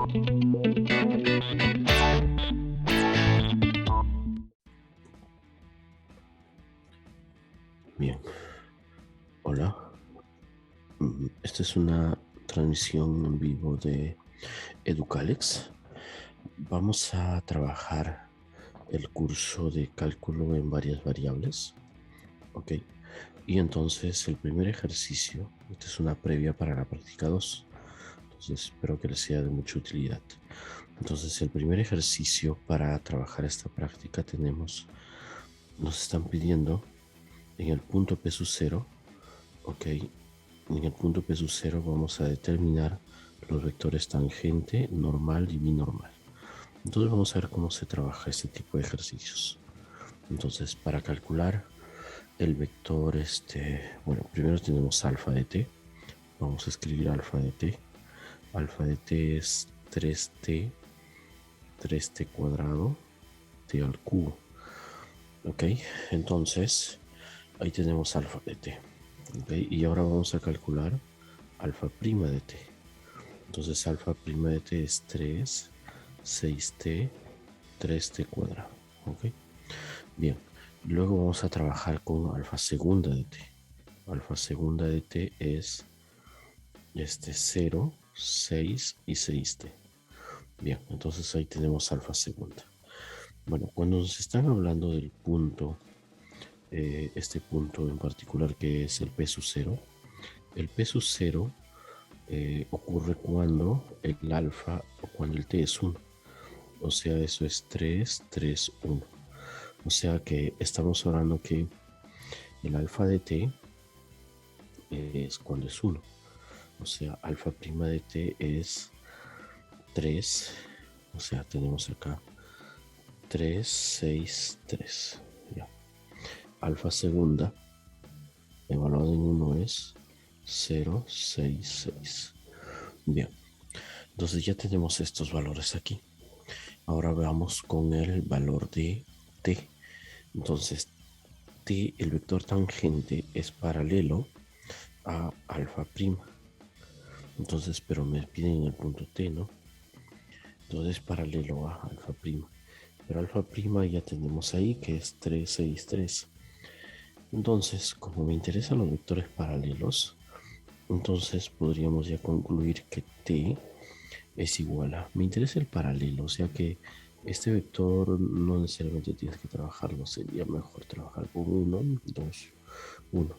Bien, hola. Esta es una transmisión en vivo de Educalex. Vamos a trabajar el curso de cálculo en varias variables. Ok. Y entonces el primer ejercicio, esta es una previa para la práctica 2. Entonces espero que les sea de mucha utilidad. Entonces el primer ejercicio para trabajar esta práctica nos están pidiendo en el punto P sub 0, ok. En el punto P sub 0 vamos a determinar los vectores tangente, normal y binormal. Entonces vamos a ver cómo se trabaja este tipo de ejercicios. Entonces, para calcular el vector, bueno, primero tenemos alfa de t. Vamos a escribir alfa de t. Alfa de t es 3t cuadrado, t al cubo. Ok, entonces ahí tenemos alfa de t. Okay, y ahora vamos a calcular alfa prima de t. Entonces alfa prima de t es 3, 6t, 3t cuadrado. ¿Ok? Bien, luego vamos a trabajar con alfa segunda de t. Alfa segunda de t es 0, 6 y 6t. Bien, entonces ahí tenemos alfa segunda. Bueno, cuando nos están hablando del punto, este punto en particular que es el P sub 0, el P sub 0 ocurre cuando el alfa o cuando el t es 1. O sea, eso es 3, 3, 1. O sea que estamos hablando que el alfa de t es cuando es 1. O sea, alfa prima de t es 3. O sea, tenemos acá 3, 6, 3. Ya. Alfa segunda evaluado en 1 es 0, 6, 6. Bien. Entonces ya tenemos estos valores aquí. Ahora veamos con el valor de t. Entonces, t, el vector tangente es paralelo a alfa prima. Entonces, pero me piden el punto t, ¿no? Entonces, paralelo a alfa prima. Pero alfa prima ya tenemos ahí que es 3, 6, 3. Entonces, como me interesan los vectores paralelos, entonces podríamos ya concluir que t es igual a... Me interesa el paralelo, o sea que este vector no necesariamente tienes que trabajarlo, sería mejor trabajar con 1, 2, 1.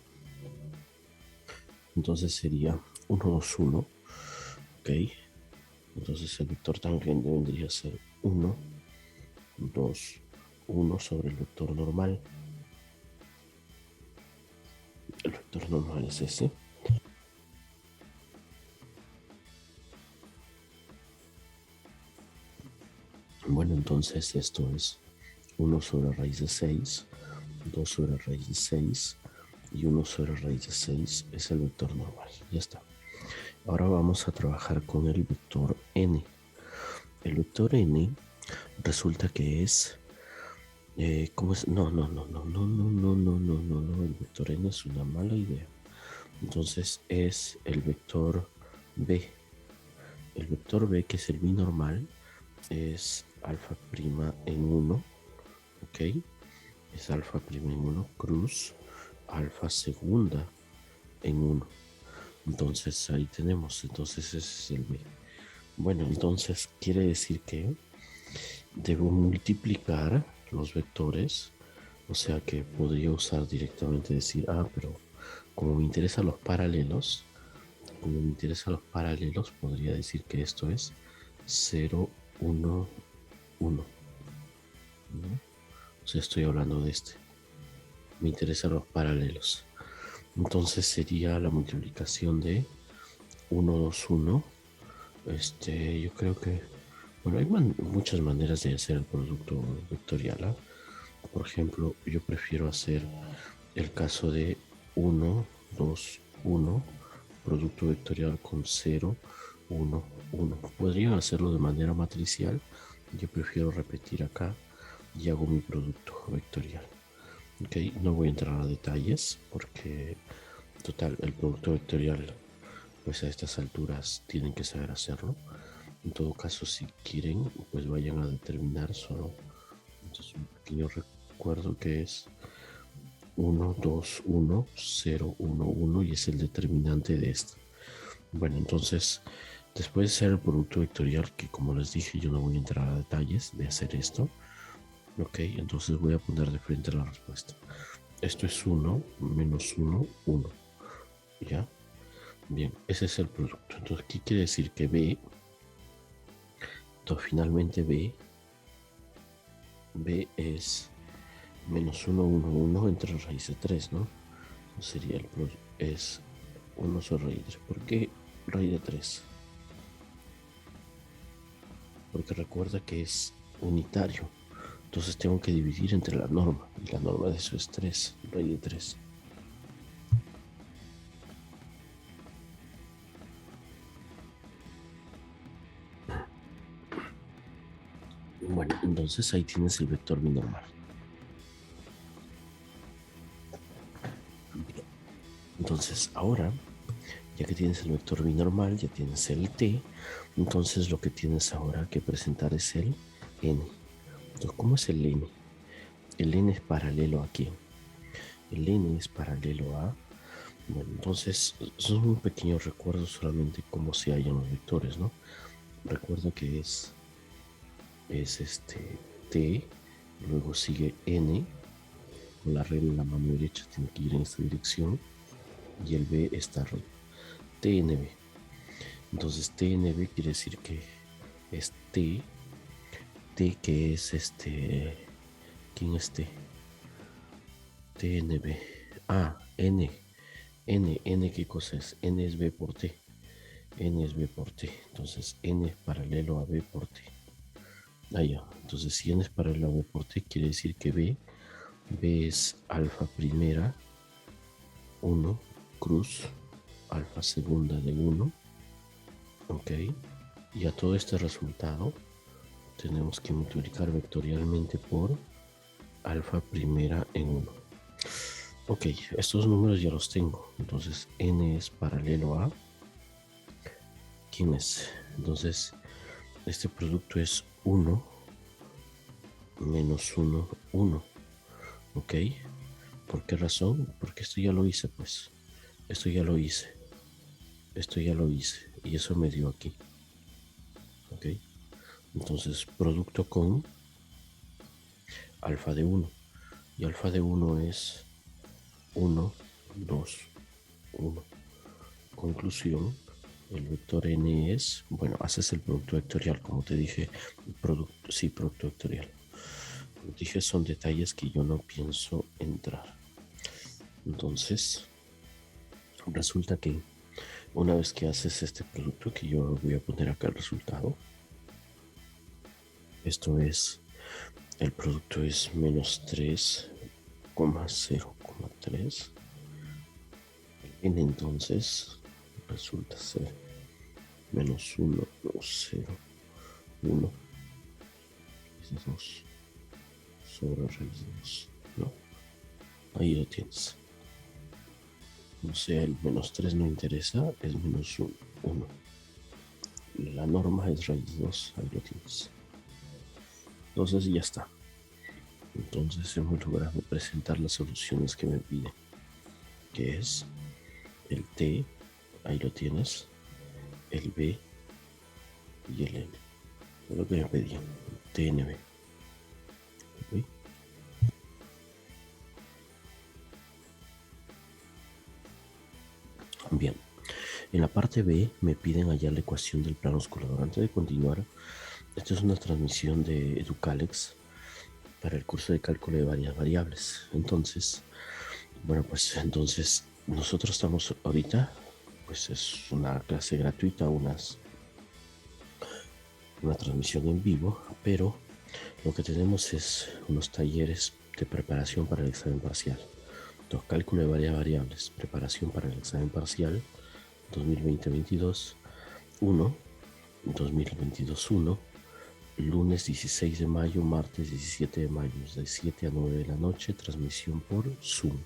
Entonces sería 1, 2, 1, ok. Entonces el vector tangente vendría a ser 1, 2, 1 sobre el vector normal. El vector normal es ese. Bueno, entonces esto es 1 sobre raíz de 6, 2 sobre raíz de 6 y 1 sobre raíz de 6 es el vector normal. Ya está. Ahora vamos a trabajar con el vector n. El vector n resulta que es... ¿cómo es? No. El vector n es una mala idea. Entonces es el vector b. El vector b, que es el binormal, es alfa prima en 1, ok, es alfa prima en 1 cruz alfa segunda en 1. Entonces ahí tenemos, entonces ese es el b. Bueno, entonces quiere decir que debo multiplicar los vectores, o sea que podría usar directamente decir, pero como me interesan los paralelos, podría decir que esto es 0, 1, 1, ¿no? O sea, estoy hablando de este. Me interesan los paralelos. Entonces sería la multiplicación de 1, 2, 1. Yo creo que, bueno, hay muchas maneras de hacer el producto vectorial, ¿eh? Por ejemplo, yo prefiero hacer el caso de 1, 2, 1, producto vectorial con 0, 1, 1. Podría hacerlo de manera matricial. Yo prefiero repetir acá y hago mi producto vectorial. Ok, no voy a entrar a detalles porque, total, el producto vectorial, pues a estas alturas tienen que saber hacerlo. En todo caso, si quieren, pues vayan a determinar solo. Entonces, un pequeño recuerdo que es 1, 2, 1, 0, 1, 1 y es el determinante de esto. Bueno, entonces, después de hacer el producto vectorial, que como les dije, yo no voy a entrar a detalles de hacer esto. Ok, entonces voy a poner de frente la respuesta. Esto es 1 menos 1, 1. ¿Ya? Bien, ese es el producto. Entonces, ¿qué quiere decir? Que B, entonces finalmente B es menos 1, 1, 1 entre raíz de 3, ¿no? Sería el producto, es 1 sobre raíz de 3. ¿Por qué raíz de 3? Porque recuerda que es unitario. Entonces tengo que dividir entre la norma. Y la norma de eso es 3, raíz de 3. Bueno, entonces ahí tienes el vector binormal. Entonces ahora, ya que tienes el vector binormal, ya tienes el t, entonces lo que tienes ahora que presentar es el n. Entonces, ¿cómo es el n? El n es paralelo a quién? El n es paralelo a... Bueno, entonces, eso es un pequeño recuerdo solamente cómo se hallan los vectores, ¿no? Recuerda que es t, luego sigue n, con la regla en la mano derecha tiene que ir en esta dirección, y el b está arriba. TNB. Entonces TNB quiere decir que es T que es ¿quién es T? TNB. Ah, N, ¿qué cosa es? N es B por T. N es B por T. Entonces N es paralelo a B por T. Ah, ya. Entonces si N es paralelo a B por T, quiere decir que B es alfa primera 1 cruz alfa segunda de 1. Ok. Y a todo este resultado tenemos que multiplicar vectorialmente por alfa primera en 1. Ok, estos números ya los tengo. Entonces n es paralelo a... ¿Quién es? Entonces este producto es 1 menos 1, 1. Ok. ¿Por qué razón? Porque esto ya lo hice, pues. Esto ya lo hice. Esto ya lo hice. Y eso me dio aquí. Ok. Entonces producto con alfa de 1. Y alfa de 1 es 1, 2, 1. Conclusión, el vector n es, bueno, haces el producto vectorial, como te dije, producto vectorial. Como dije, son detalles que yo no pienso entrar. Entonces, resulta que una vez que haces este producto, que yo voy a poner acá el resultado, esto es, el producto es menos 3,0,3. En entonces resulta ser menos 1, 0, 1, 2 sobre raíz de 2, ¿no? Ahí lo tienes. O sea, el menos 3 no interesa, es menos 1. La norma es raíz de 2, ahí lo tienes. Entonces ya está. Entonces hemos logrado presentar las soluciones que me piden, que es el T, ahí lo tienes, el B y el N. Es lo que me pedían, TNB. ¿Okay? Bien, en la parte B me piden hallar la ecuación del plano osculador. Antes de continuar, esta es una transmisión de Educalex para el curso de cálculo de varias variables. Entonces, bueno, pues entonces nosotros estamos ahorita, pues es una clase gratuita, una transmisión en vivo, pero lo que tenemos es unos talleres de preparación para el examen parcial. Entonces, cálculo de varias variables, preparación para el examen parcial 2020-22, 1, 2022-1, lunes 16 de mayo, martes 17 de mayo, de 7 a 9 de la noche, transmisión por Zoom.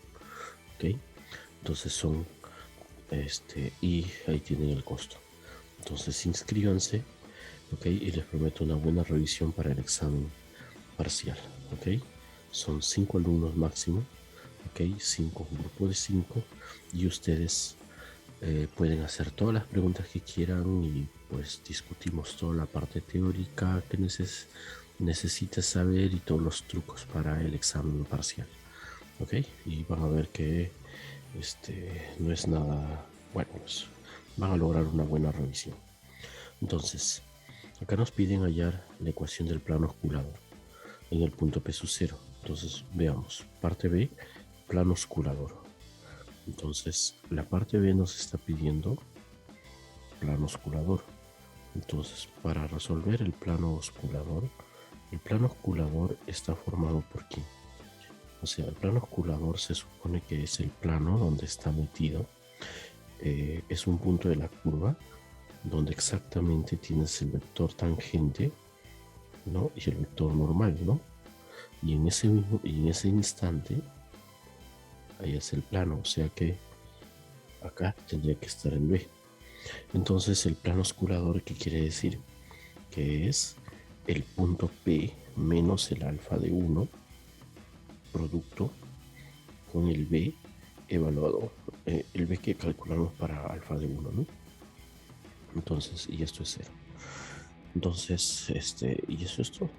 ¿Ok? Entonces son, y ahí tienen el costo. Entonces inscríbanse ¿ok? Y les prometo una buena revisión para el examen parcial, ¿ok? Son 5 alumnos máximo, ¿ok? 5, un grupo de 5, y ustedes pueden hacer todas las preguntas que quieran y pues discutimos toda la parte teórica que necesites saber y todos los trucos para el examen parcial, ¿ok? Y van a ver que no es nada, bueno, pues van a lograr una buena revisión. Entonces, acá nos piden hallar la ecuación del plano osculador en el punto P sub 0. Entonces, veamos, parte B, plano osculador. Entonces, la parte B nos está pidiendo plano osculador. Entonces, para resolver el plano osculador está formado por ¿qué? O sea, el plano osculador se supone que es el plano donde está metido. Es un punto de la curva donde exactamente tienes el vector tangente, ¿no? Y el vector normal, ¿no? Y en ese instante, ahí es el plano, o sea que acá tendría que estar el B. Entonces el plano osculador, ¿qué quiere decir? Que es el punto P menos el alfa de 1 producto con el B evaluado, el B que calculamos para alfa de 1, ¿no? Entonces, y esto es 0. Entonces, y eso es todo.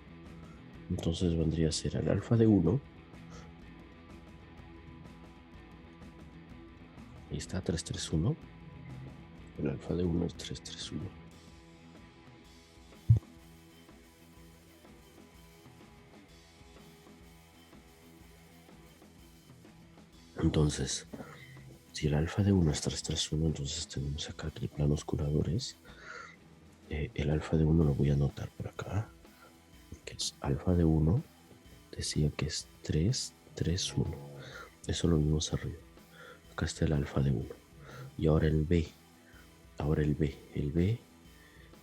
Entonces vendría a ser el alfa de 1. Ahí está 331. El alfa de 1 es 331. Entonces, si el alfa de 1 es 331, entonces tenemos acá que el plano osculador es el alfa de 1 lo voy a anotar por acá, que es alfa de 1, decía que es 331. Eso lo vimos arriba. Acá está el alfa de 1. Y ahora el B. Ahora el B.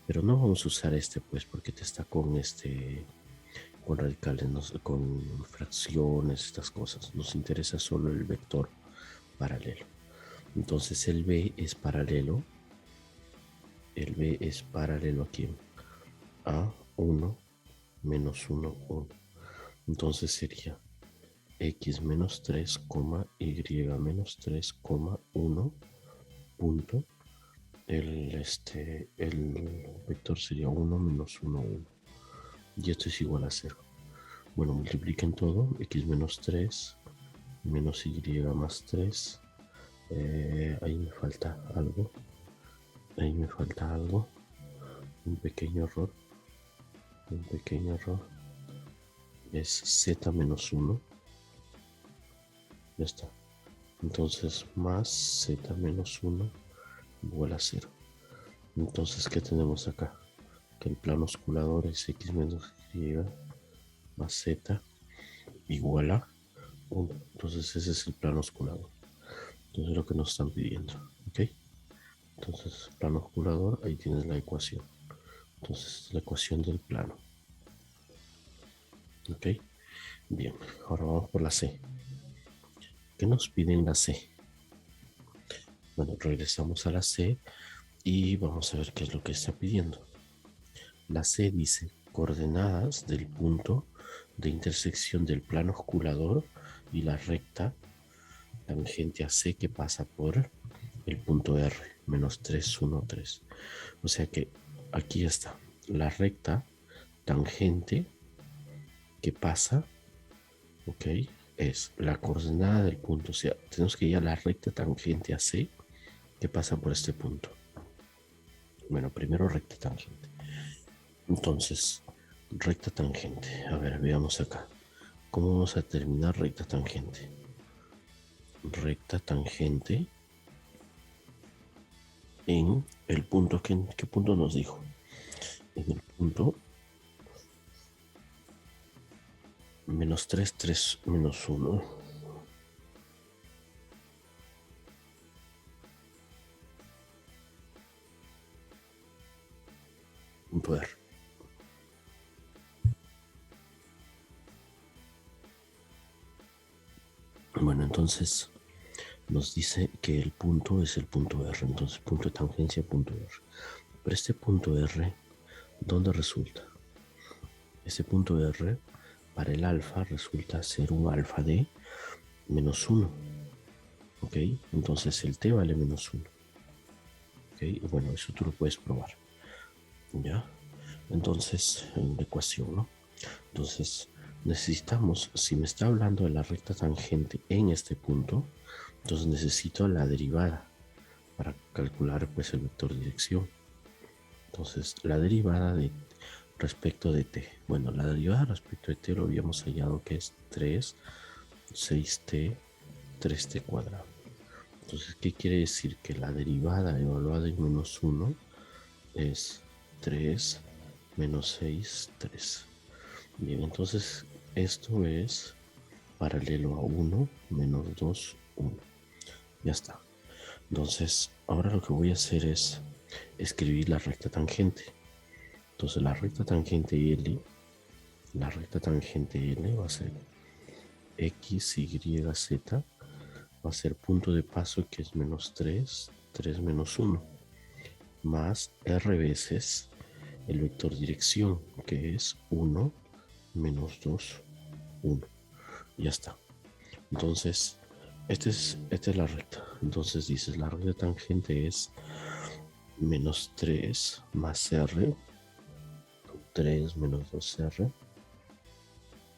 Pero no vamos a usar pues porque te está con radicales, con fracciones, estas cosas. Nos interesa solo el vector paralelo. Entonces el B es paralelo. El B es paralelo aquí a 1 menos 1, 1. Entonces sería x menos 3, y menos 3, 1 punto. El vector sería 1 menos 1, 1. Y esto es igual a 0. Bueno, multipliquen todo. X menos 3 menos y más 3. Ahí me falta algo. Un pequeño error. Es z menos 1. Ya está. Entonces, más z menos 1 igual a 0. Entonces, ¿qué tenemos acá? Que el plano osculador es x menos y más z igual a 1. Entonces, ese es el plano osculador. Entonces, es lo que nos están pidiendo. ¿Ok? Entonces, plano osculador, ahí tienes la ecuación. Entonces, la ecuación del plano. ¿Ok? Bien, ahora vamos por la C. ¿Qué nos piden la C? Bueno, regresamos a la C y vamos a ver qué es lo que está pidiendo. La C dice coordenadas del punto de intersección del plano osculador y la recta tangente a C que pasa por el punto R, menos 3, 1, 3. O sea que aquí está la recta tangente que pasa, ok, es la coordenada del punto. O sea, tenemos que ir a la recta tangente a C que pasa por este punto. Bueno, primero recta tangente. Entonces, recta tangente. A ver, veamos acá. ¿Cómo vamos a terminar recta tangente? Recta tangente en el punto. ¿Qué punto nos dijo? En el punto menos 3, 3, menos 1. Punto R. Bueno, entonces nos dice que el punto es el punto R. Entonces, punto de tangencia, punto R. Pero este punto R ¿Dónde resulta? Ese punto R para el alfa resulta ser un alfa de menos 1. ¿Ok? Entonces el t vale menos 1. ¿Ok? Y bueno, eso tú lo puedes probar. ¿Ya? Entonces, en la ecuación, ¿no? Entonces, necesitamos, si me está hablando de la recta tangente en este punto, entonces necesito la derivada para calcular pues el vector dirección. Entonces, la derivada de respecto de t. Bueno, la derivada respecto de t lo habíamos hallado que es 3, 6t, 3t cuadrado. Entonces, ¿qué quiere decir? Que la derivada evaluada en menos 1 es 3 menos 6, 3. Bien, entonces esto es paralelo a 1 menos 2, 1. Ya está. Entonces, ahora lo que voy a hacer es escribir la recta tangente. Entonces, la recta tangente L va a ser X, Y, Z. Va a ser punto de paso que es menos 3, 3 menos 1. Más R veces el vector dirección que es 1 menos 2, 1. Ya está. Entonces, esta es la recta. Entonces dices, la recta tangente es menos 3 más R, 3 menos 2R,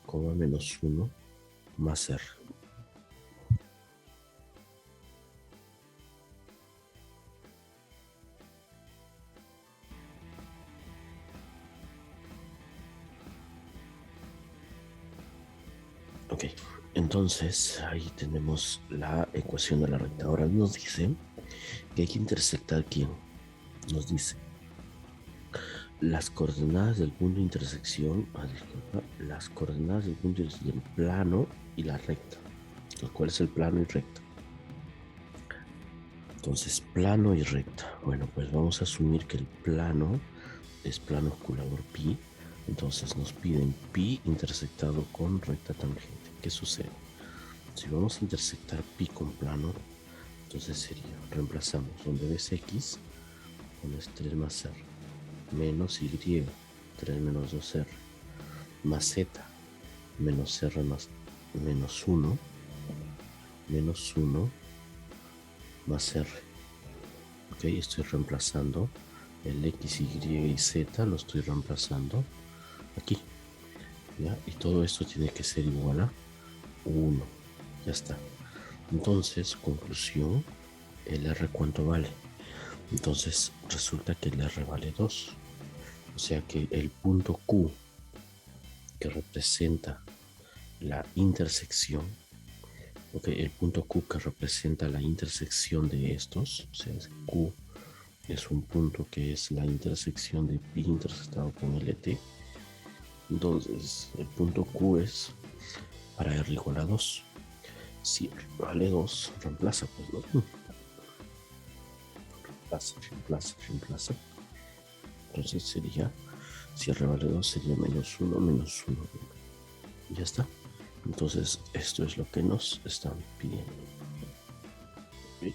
coma menos 1 más R. Ok, entonces ahí tenemos la ecuación de la recta. Ahora nos dice que hay que intersectar quién. Nos dice las coordenadas del punto de intersección, disculpa, las coordenadas del punto del plano y la recta. Entonces, ¿cuál es el plano y recta? Entonces, plano y recta. Bueno, pues vamos a asumir que el plano es plano osculador pi. Entonces nos piden pi intersectado con recta tangente. ¿Qué sucede? Si vamos a intersectar pi con plano, entonces sería, reemplazamos donde ves x, pones 3 más r, menos y, 3 menos 2r, más z, menos r más menos 1, menos 1, más r. Ok, estoy reemplazando el x, y y z, lo estoy reemplazando aquí. ¿Ya? Y todo esto tiene que ser igual a 1. Ya está. Entonces, conclusión, el R cuánto vale. Entonces resulta que el R vale 2. O sea que el punto Q que representa la intersección, ok, el punto Q que representa la intersección de estos, o sea, Q es un punto que es la intersección de pi intersectado con LT. Entonces el punto Q es para R igual a 2. Si R vale 2, reemplaza pues, ¿no? Reemplaza. Entonces sería, si R vale 2 sería menos 1, menos 1. Y ya está. Entonces esto es lo que nos están pidiendo. ¿Okay?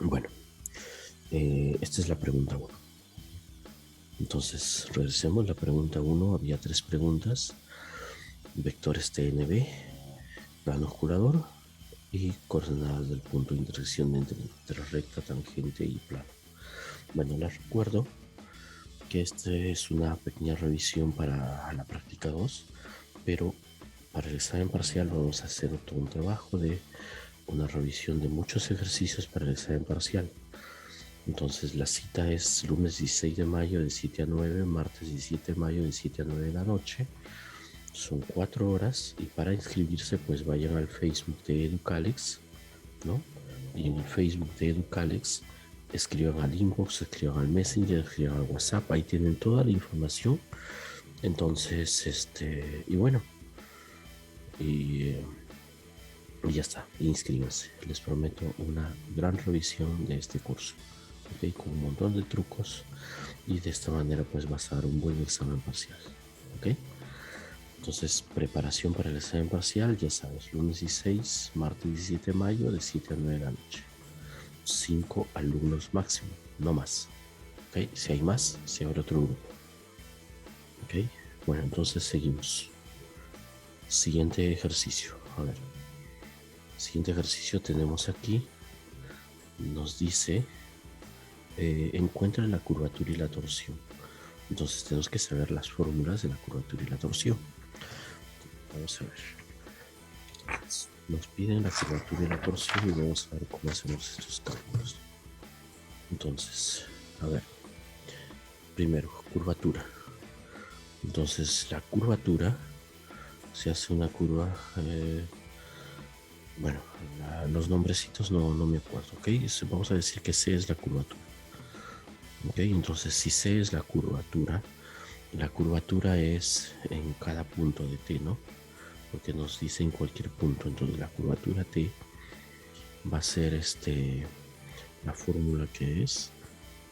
Bueno, esta es la pregunta 1. Entonces regresemos. La pregunta 1, había 3 preguntas. Vectores TNB, plano osculador y coordenadas del punto de intersección entre recta, tangente y plano. Bueno, les recuerdo que esta es una pequeña revisión para la práctica 2, pero para el examen parcial vamos a hacer todo un trabajo de una revisión de muchos ejercicios para el examen parcial. Entonces la cita es lunes 16 de mayo de 7 a 9, martes 17 de mayo de 7 a 9 de la noche. Son 4 horas y para inscribirse pues vayan al Facebook de Educalex, ¿no? Y en el Facebook de Educalex escriban al inbox, escriban al Messenger, escriban al WhatsApp, ahí tienen toda la información. Entonces, y bueno, y ya está, inscríbanse. Les prometo una gran revisión de este curso, ¿ok? Con un montón de trucos y de esta manera pues vas a dar un buen examen parcial, ¿ok? Entonces, preparación para el examen parcial, ya sabes, lunes 16, martes 17 de mayo, de 7 a 9 de la noche. 5 alumnos máximo, no más. ¿Ok? Si hay más, se abre otro grupo. ¿Ok? Bueno, entonces seguimos. Siguiente ejercicio. A ver. Siguiente ejercicio tenemos aquí. Nos dice, encuentra la curvatura y la torsión. Entonces tenemos que saber las fórmulas de la curvatura y la torsión. Vamos a ver. Nos piden la curvatura y la torsión y vamos a ver cómo hacemos estos cálculos. Entonces, a ver. Primero, curvatura. Entonces, la curvatura se hace una curva. Bueno, los nombrecitos no me acuerdo, ¿ok? Vamos a decir que C es la curvatura. ¿Ok? Entonces, si C es la curvatura es en cada punto de T, ¿no? Porque nos dice en cualquier punto. Entonces, la curvatura T va a ser la fórmula que es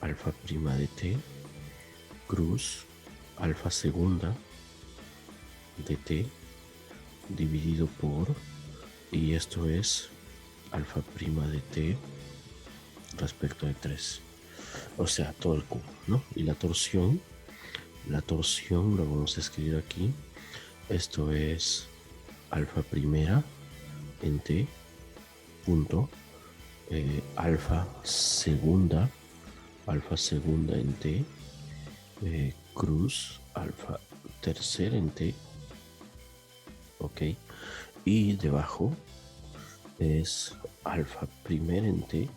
alfa prima de T cruz alfa segunda de T dividido por, y esto es alfa prima de T respecto de 3. O sea, todo el cubo, ¿no? Y la torsión lo vamos a escribir aquí. Esto es alfa primera en T punto alfa segunda en T cruz alfa tercera en T, ok, y debajo es alfa primera en T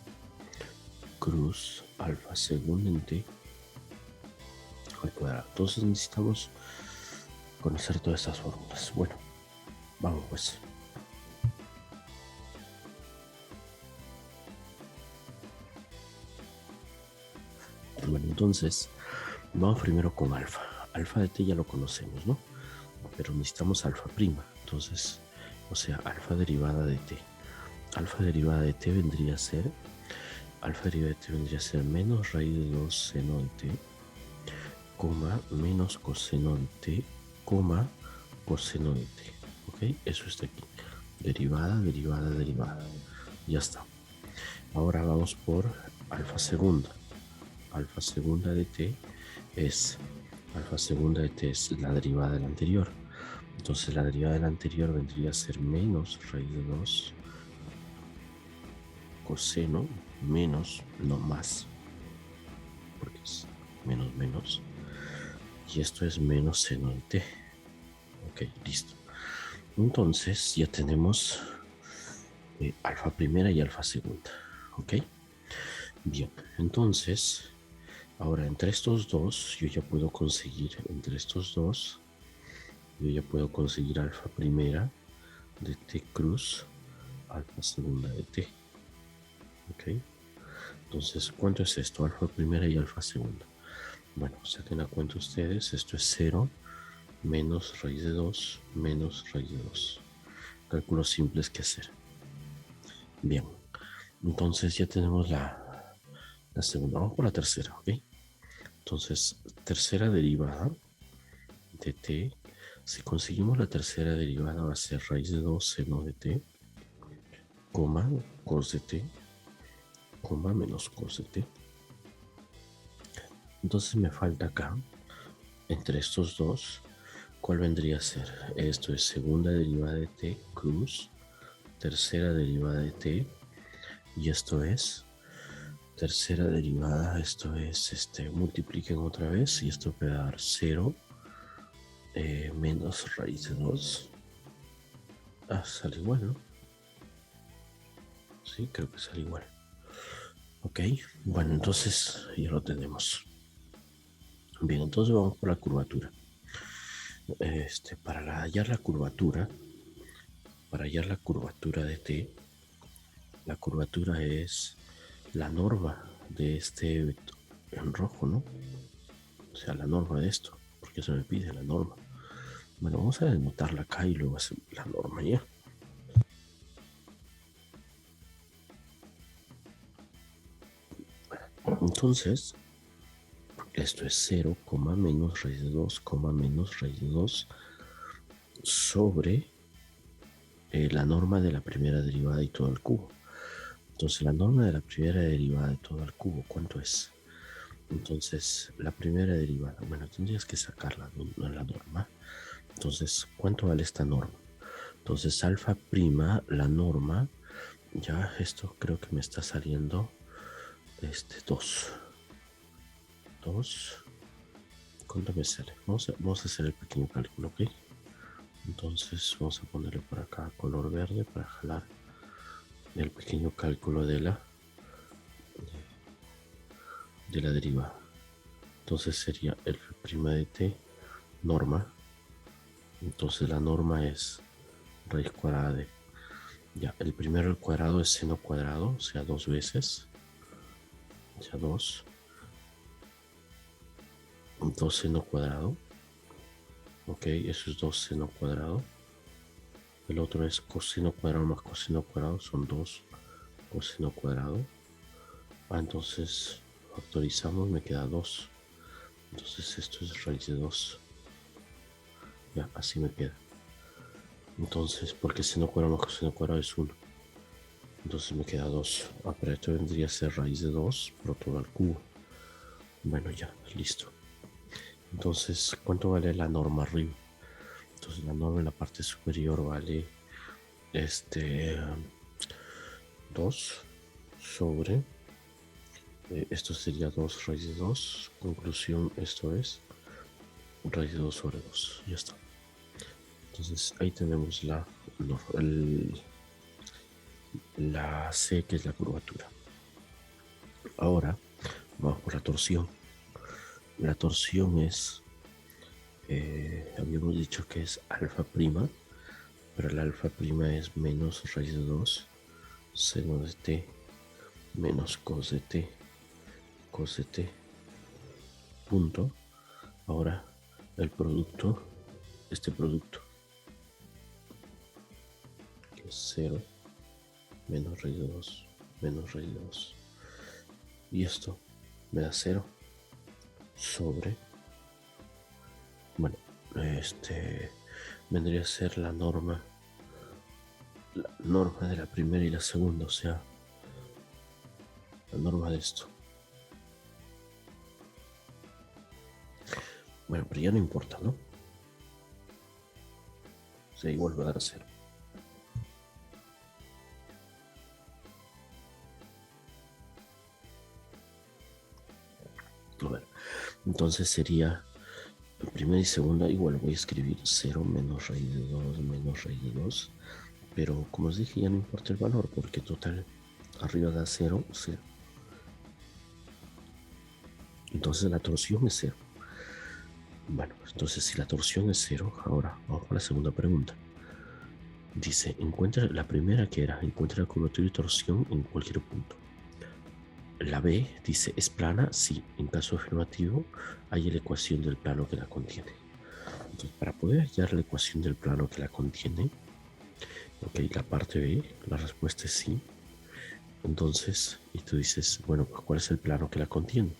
cruz alfa segunda en T al cuadrado. Entonces necesitamos conocer todas estas fórmulas. Bueno, vamos pues. Bueno, entonces vamos primero con alfa. Alfa de T ya lo conocemos, ¿no? Pero necesitamos alfa prima. Entonces, o sea, alfa derivada de T. Alfa derivada de T vendría a ser, alfa derivada de T vendría a ser menos raíz de 2 seno de T, coma, menos coseno de T, coma, coseno de T. ¿Ok? Eso está aquí. Derivada, derivada, derivada. Ya está. Ahora vamos por alfa segunda. Alfa segunda de T es, alfa segunda de T es la derivada del anterior. Entonces la derivada del anterior vendría a ser menos raíz de 2 coseno menos, no más, porque es menos menos. Y esto es menos seno de T. Ok, listo. Entonces ya tenemos alfa primera y alfa segunda. Ok. Bien, entonces ahora entre estos dos yo ya puedo conseguir, entre estos dos yo ya puedo conseguir alfa primera de T cruz, alfa segunda de T. Ok. Entonces, ¿cuánto es esto? Alfa primera y alfa segunda. Bueno, saquen a cuenta ustedes, esto es 0 menos raíz de 2 menos raíz de 2. Cálculos simples que hacer. Bien, entonces ya tenemos la segunda. Vamos por la tercera, ¿ok? Entonces, tercera derivada de t. Si conseguimos la tercera derivada va a ser raíz de 2 seno de t, coma, cos de t, coma, menos cos de t. Entonces me falta acá, entre estos dos, ¿cuál vendría a ser? Esto es segunda derivada de t cruz, tercera derivada de t, y esto es tercera derivada, esto es, multipliquen otra vez, y esto va a dar 0 menos raíz de 2. Ah, sale igual, ¿no? Sí, creo que sale igual. Ok, bueno, entonces ya lo tenemos. Bien, entonces vamos por la curvatura. Hallar la curvatura, para hallar la curvatura de t, la curvatura es la norma de este en rojo, ¿no? O sea, la norma de esto, porque se me pide la norma. Bueno, vamos a anotarla acá y luego hacemos la norma ya. Entonces, esto es 0, menos raíz de 2, menos raíz de 2 sobre la norma de la primera derivada y todo al cubo. Entonces la norma de la primera derivada de todo al cubo, ¿cuánto es? Entonces la primera derivada, bueno, tendrías que sacarla de la norma. Entonces, ¿cuánto vale esta norma? Entonces alfa prima, la norma, ya esto creo que me está saliendo 2. 2. ¿Cuánto me sale? Vamos a hacer el pequeño cálculo, ¿ok? Entonces vamos a ponerle por acá color verde para jalar el pequeño cálculo de la derivada. Entonces sería el prima de t norma. Entonces la norma es raíz cuadrada de, ya, el primero al cuadrado es seno cuadrado, o sea, 2 veces, o sea, 2 seno cuadrado. Ok, eso es 2 seno cuadrado. El otro es coseno cuadrado más coseno cuadrado, son 2 coseno cuadrado. Entonces factorizamos, me queda 2. Entonces esto es raíz de 2. Ya, así me queda. Entonces, porque seno cuadrado más coseno cuadrado es 1. Entonces me queda 2. Pero esto vendría a ser raíz de 2 por todo al cubo. Bueno, ya, listo. Entonces, ¿cuánto vale la norma arriba? Entonces la norma en la parte superior vale 2 sobre, esto sería 2 raíz de 2. Conclusión, esto es raíz de 2 sobre 2. Ya está. Entonces ahí tenemos la C, que es la curvatura. Ahora vamos por la torsión. La torsión es, habíamos dicho que es alfa prima, pero el alfa prima es menos raíz de 2 seno de t menos cos de t punto. Ahora el producto, este producto, que es 0 menos raíz de 2 menos raíz de 2, y esto me da 0 sobre, bueno, vendría a ser la norma de la primera y la segunda, o sea, la norma de esto. Bueno, pero ya no importa, ¿no? O sea, igual va a dar 0. A ver, entonces sería primera y segunda, igual voy a escribir 0 menos raíz de 2 menos raíz de 2, pero como os dije, ya no importa el valor, porque total, arriba da 0, 0. Entonces la torsión es 0. Bueno, entonces si la torsión es 0, ahora vamos con la segunda pregunta. Dice, encuentra la primera, que era, encuentra la curvatura y torsión en cualquier punto. La B dice, ¿es plana? Sí. En caso afirmativo, hay la ecuación del plano que la contiene. Entonces, para poder hallar la ecuación del plano que la contiene, ok, la parte B, la respuesta es sí. Entonces, y tú dices, bueno, pues ¿cuál es el plano que la contiene?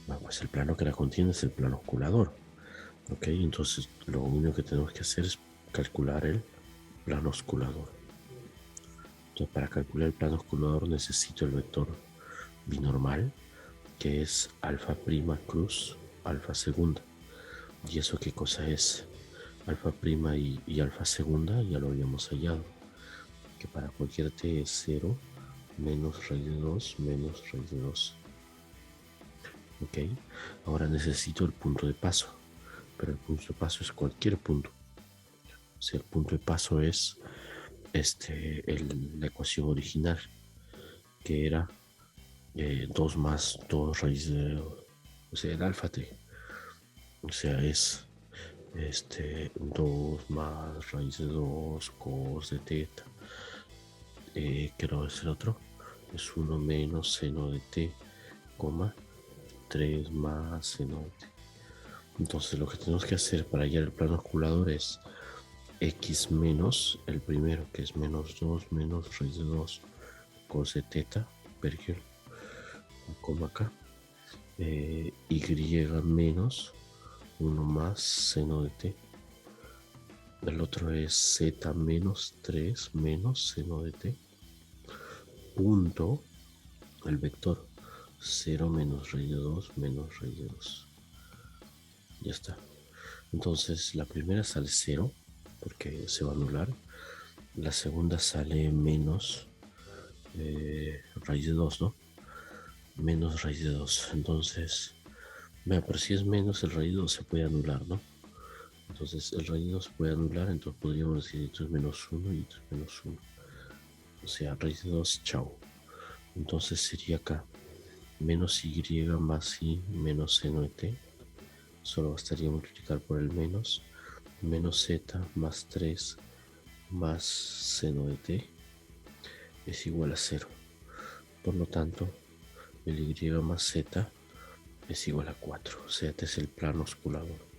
Bueno, pues el plano que la contiene es el plano osculador. Ok, entonces lo único que tenemos que hacer es calcular el plano osculador. Entonces, para calcular el plano osculador necesito el vector binormal, que es alfa prima cruz alfa segunda. ¿Y eso qué cosa es? Alfa prima y alfa segunda ya lo habíamos hallado, que para cualquier t es 0 menos raíz de 2 menos raíz de 2. Ok, ahora necesito el punto de paso, pero el punto de paso es cualquier punto. O sea, el punto de paso es la ecuación original, que era 2 más 2 raíz de, o sea, el alfa t. O sea, es 2 más raíz de 2 cos de teta. ¿Qué no es el otro? Es 1 menos seno de t, coma 3 más seno de t. Entonces lo que tenemos que hacer para hallar el plano osculador es x menos el primero, que es menos 2 menos raíz de 2 cos de teta, pergel, coma acá, y menos 1 más seno de t, El otro es z menos 3 menos seno de t. Punto, el vector 0 menos raíz de 2 menos raíz de 2. Ya está. Entonces la primera sale 0 porque se va a anular. La segunda sale menos raíz de 2, ¿no? Menos raíz de 2. Entonces, bueno, pero si es menos, el raíz de 2 se puede anular, ¿no? Entonces el raíz de 2 se puede anular, entonces podríamos decir esto es menos 1 y esto es menos 1. O sea, raíz de 2, chao. Entonces sería acá menos y más y menos seno de t. Solo bastaría multiplicar por el menos z más 3 más seno de t es igual a 0. Por lo tanto, el y más z es igual a 4. O sea, este es el plano osculador.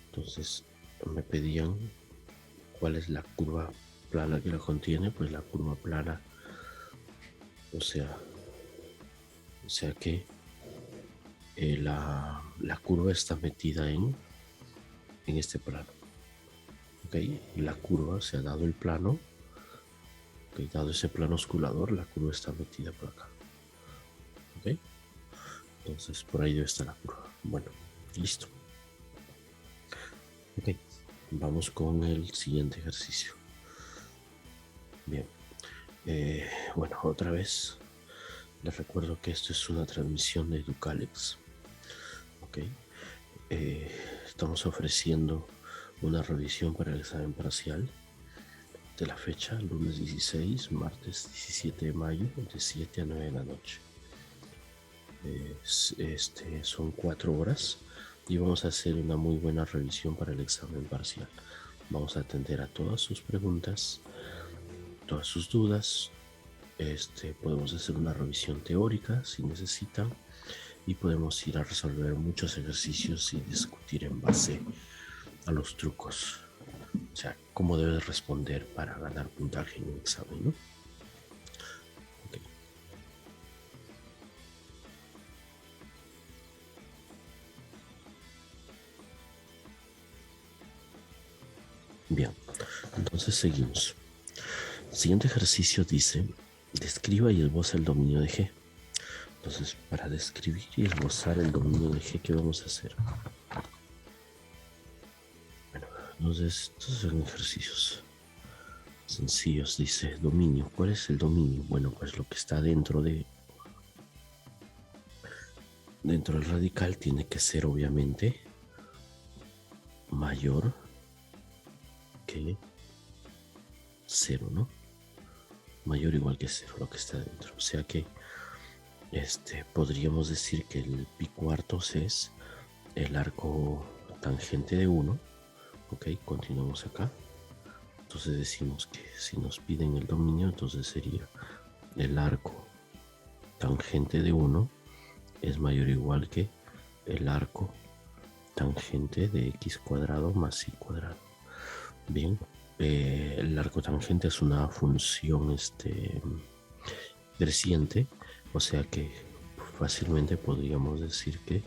Entonces, me pedían cuál es la curva plana que la contiene. Pues la curva plana, o sea que la curva está metida en este plano. ¿Okay? La curva, se ha dado el plano, ¿okay? Dado ese plano osculador, la curva está metida por acá. ¿Okay? Entonces por ahí debe estar la curva. Bueno, listo. Ok, vamos con el siguiente ejercicio. Bien, bueno, otra vez les recuerdo que esto es una transmisión de Educalex. Ok, estamos ofreciendo una revisión para el examen parcial de la fecha, lunes 16, martes 17 de mayo, de 7 a 9 de la noche. Son 4 horas y vamos a hacer una muy buena revisión para el examen parcial. Vamos a atender a todas sus preguntas, todas sus dudas. Podemos hacer una revisión teórica si necesitan y podemos ir a resolver muchos ejercicios y discutir en base a los trucos. O sea, cómo debes responder para ganar puntaje en un examen, ¿no? Okay. Bien, entonces seguimos. El siguiente ejercicio dice, describa y esboza el dominio de G. Entonces, para describir y esbozar el dominio de G, ¿qué vamos a hacer? Bueno, entonces, estos son ejercicios sencillos. Dice, dominio. ¿Cuál es el dominio? Bueno, pues lo que está dentro del radical tiene que ser, obviamente, mayor que 0, ¿no? Mayor o igual que 0, lo que está dentro. O sea que podríamos decir que el pi cuartos es el arco tangente de 1. Ok, continuamos acá. Entonces decimos que si nos piden el dominio, entonces sería el arco tangente de 1 es mayor o igual que el arco tangente de x cuadrado más y cuadrado. Bien, el arco tangente es una función creciente, o sea que fácilmente podríamos decir que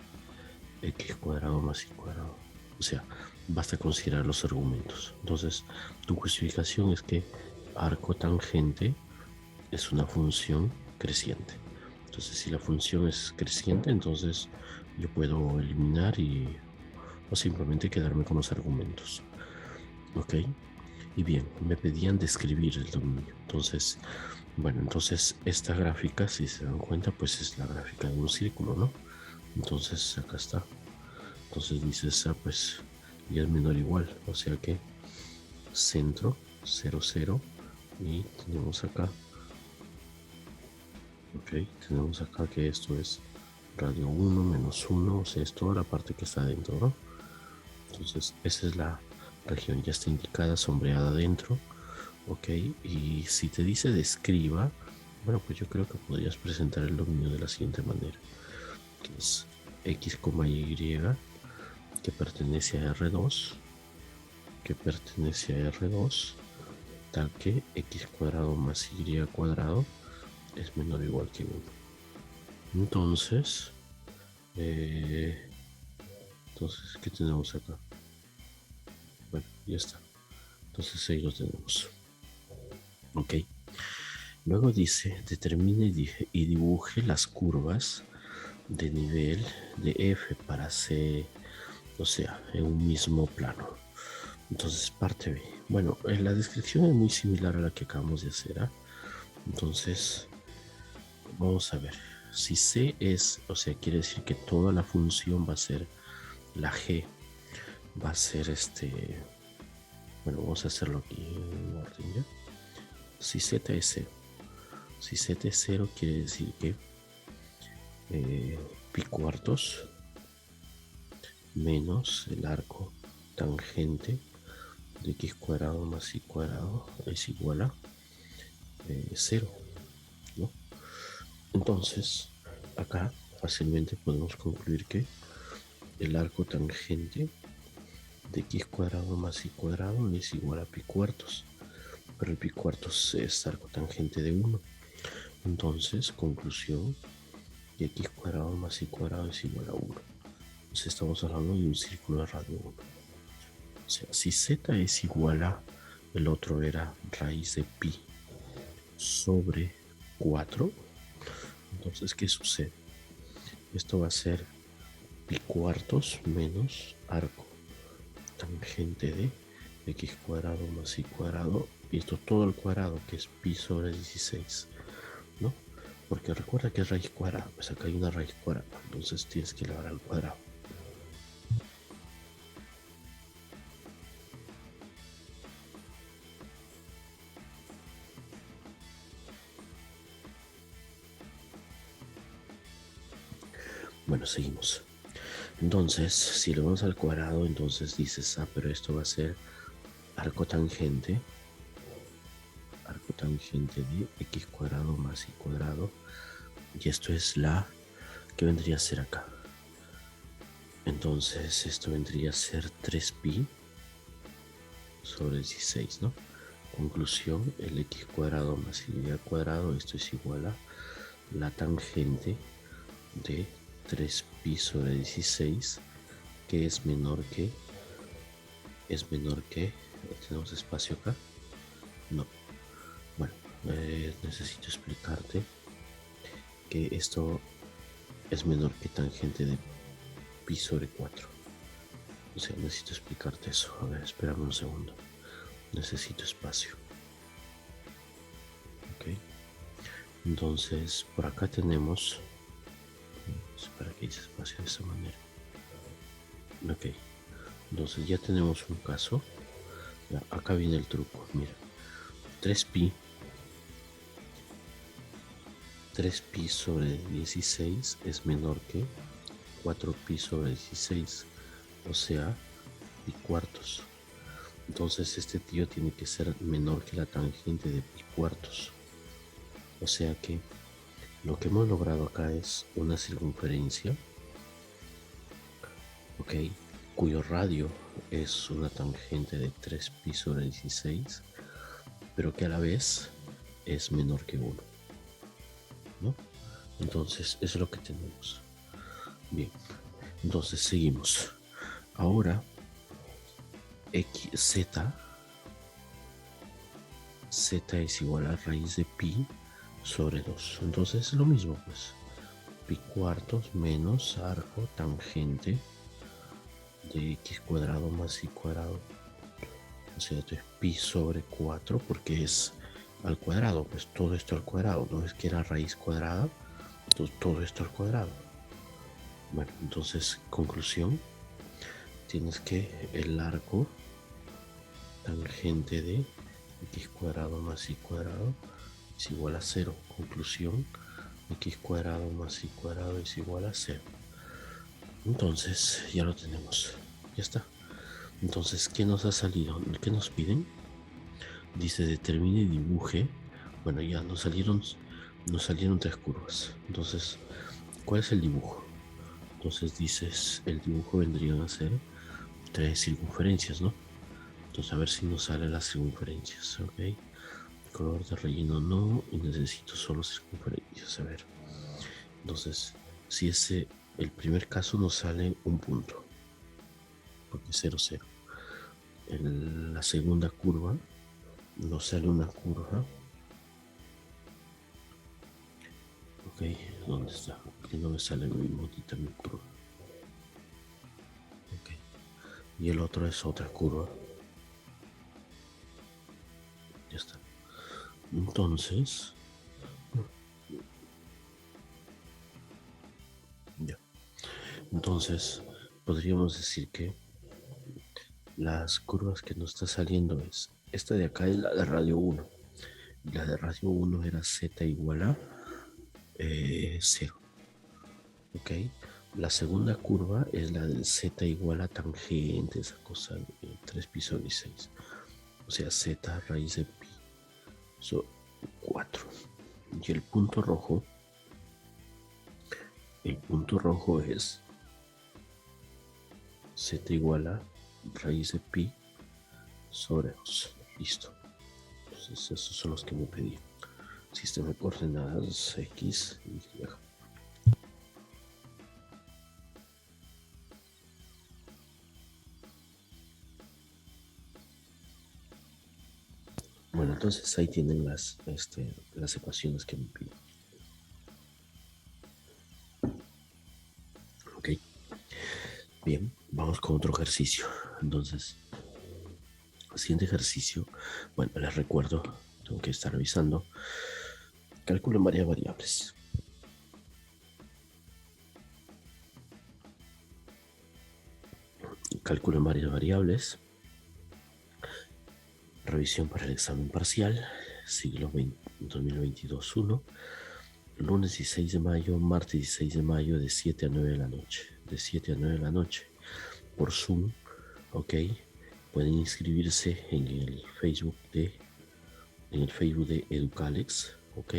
x cuadrado más y cuadrado. O sea, basta considerar los argumentos. Entonces, tu justificación es que arco tangente es una función creciente. Entonces, si la función es creciente, entonces yo puedo eliminar o simplemente quedarme con los argumentos. ¿Ok? Y bien, me pedían describir el dominio. Entonces, bueno, entonces esta gráfica, si se dan cuenta, pues es la gráfica de un círculo, ¿no? Entonces, acá está. Entonces dices, pues y es menor o igual, o sea que centro 0, 0 y tenemos acá, ok, tenemos acá que esto es radio 1 menos 1, o sea, es toda la parte que está dentro, ¿no? Entonces esa es la región, ya está indicada, sombreada dentro, ok, y si te dice describa, bueno, pues yo creo que podrías presentar el dominio de la siguiente manera, que es x, y, que pertenece a R2, tal que x cuadrado más y cuadrado es menor o igual que 1. Entonces, ¿qué tenemos acá? Bueno, ya está. Entonces ahí lo tenemos. Ok. Luego dice, determine y dibuje las curvas de nivel de F para C, o sea, en un mismo plano. Entonces, parte B. Bueno, la descripción es muy similar a la que acabamos de hacer. ¿Ah? Entonces, vamos a ver. Si C es, o sea, quiere decir que toda la función va a ser la G, va a ser bueno, vamos a hacerlo aquí en orden ya. Si Z es 0, si Z es 0 quiere decir que pi cuartos menos el arco tangente de x cuadrado más y cuadrado es igual a 0, ¿no? Entonces, acá fácilmente podemos concluir que el arco tangente de x cuadrado más y cuadrado es igual a pi cuartos, pero el pi cuartos es arco tangente de 1. Entonces, conclusión, que x cuadrado más y cuadrado es igual a 1. Entonces estamos hablando de un círculo de radio 1. O sea, si z es igual a, el otro era raíz de pi sobre 4, entonces ¿qué sucede? Esto va a ser pi cuartos menos arco tangente de x cuadrado más y cuadrado, y esto todo al cuadrado, que es pi sobre 16, ¿no? Porque recuerda que es raíz cuadrada, pues acá hay una raíz cuadrada, entonces tienes que elevar al cuadrado. Bueno, seguimos. Entonces, si lo vamos al cuadrado, entonces dices, pero esto va a ser arco tangente de x cuadrado más y cuadrado, y esto es la que vendría a ser acá. Entonces esto vendría a ser 3pi sobre 16, ¿no? Conclusión, el x cuadrado más y al cuadrado, esto es igual a la tangente de 3pi sobre 16, que es menor que, ¿tenemos espacio acá? No. Bueno, necesito explicarte que esto es menor que tangente de pi sobre 4. O sea, necesito explicarte eso. A ver, espérame un segundo. Necesito espacio. Ok. Entonces, por acá tenemos... Espera que hice espacio de esa manera. Ok. Entonces ya tenemos un caso. Ya, acá viene el truco. Mira. 3pi sobre 16 es menor que 4pi sobre 16. O sea, pi cuartos. Entonces este tío tiene que ser menor que la tangente de pi cuartos. O sea que lo que hemos logrado acá es una circunferencia, ok, cuyo radio es una tangente de 3pi sobre 16, pero que a la vez es menor que 1, ¿no? Entonces eso es lo que tenemos. Bien, entonces seguimos. Ahora z es igual a raíz de pi sobre 2. Entonces es lo mismo, pues. Pi cuartos menos arco tangente de x cuadrado más y cuadrado. O sea, esto es pi sobre 4 porque es al cuadrado, pues todo esto al cuadrado. No es que era raíz cuadrada, entonces todo esto al cuadrado. Bueno, entonces, conclusión, tienes que el arco tangente de x cuadrado más y cuadrado es igual a 0. Conclusión, x cuadrado más y cuadrado es igual a 0. Entonces, ya lo tenemos. Ya está. Entonces, ¿qué nos ha salido? ¿Qué nos piden? Dice determine y dibuje. Bueno, ya nos salieron 3 curvas. Entonces, ¿cuál es el dibujo? Entonces dices, el dibujo vendrían a ser 3 circunferencias, ¿no? Entonces a ver si nos salen las circunferencias, ¿ok? Color de relleno no, y necesito solo circunferencias, a ver. Entonces, si el primer caso nos sale un punto, porque 0, 0. En la segunda curva nos sale una curva. Ok, ¿dónde está? Aquí no me sale muy bonita mi curva. Ok, y el otro es otra curva. Ya está. Entonces, ya. Entonces, podríamos decir que las curvas que nos está saliendo es, esta de acá es la de radio 1. Y la de radio 1 era z igual a 0. Ok. La segunda curva es la del z igual a tangente, esa cosa, 3 pi sobre 6. O sea, z raíz de pi sobre 4. Y el punto rojo es z igual a raíz de pi sobre 2. Listo. Entonces esos son los que me pedí. Sistema de coordenadas X, Y. Bueno, entonces ahí tienen las ecuaciones que me piden. Ok. Bien, vamos con otro ejercicio. Entonces, el siguiente ejercicio, bueno, les recuerdo, tengo que estar revisando. Calculen varias variables. Calculen varias variables. Revisión para el examen parcial, siglo 2022-1, lunes 16 de mayo, martes 16 de mayo, de 7 a 9 de la noche. De 7 a 9 de la noche, por Zoom, ok. Pueden inscribirse en el Facebook de Educalex, ok.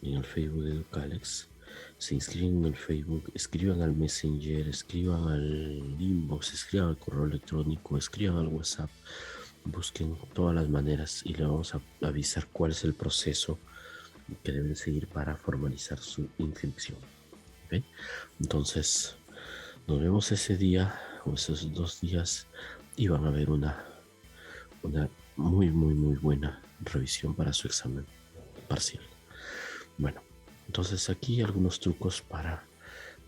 En el Facebook de Educalex. Se inscriben en el Facebook, escriban al Messenger, escriban al inbox, escriban al correo electrónico, escriban al WhatsApp. Busquen todas las maneras y le vamos a avisar cuál es el proceso que deben seguir para formalizar su inscripción. ¿Okay? Entonces, nos vemos ese día o esos 2 días y van a ver una muy, muy, muy buena revisión para su examen parcial. Bueno, entonces aquí algunos trucos para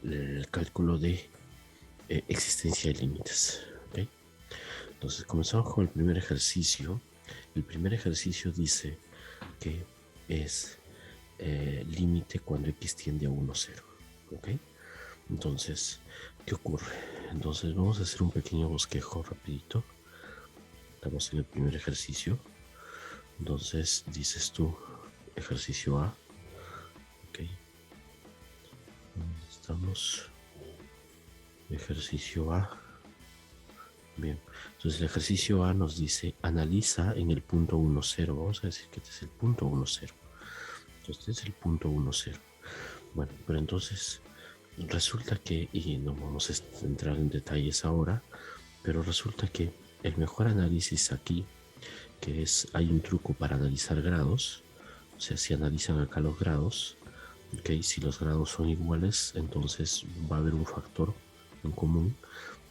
el cálculo de existencia de límites. ¿Okay? Entonces comenzamos con el primer ejercicio. El primer ejercicio dice que es límite cuando x tiende a 1, 0. ¿Ok? Entonces, ¿qué ocurre? Entonces vamos a hacer un pequeño bosquejo rapidito. Estamos en el primer ejercicio. Entonces dices tú, ejercicio A. Ok. Estamos. Ejercicio A. Bien, entonces el ejercicio A nos dice analiza en el punto 1, 0. Vamos a decir que este es el punto 1, 0. Entonces este es el punto 1, 0. Bueno, pero entonces resulta que, y no vamos a entrar en detalles ahora, pero resulta que el mejor análisis aquí, que es, hay un truco para analizar grados, o sea, si analizan acá los grados, okay, si los grados son iguales, entonces va a haber un factor en común,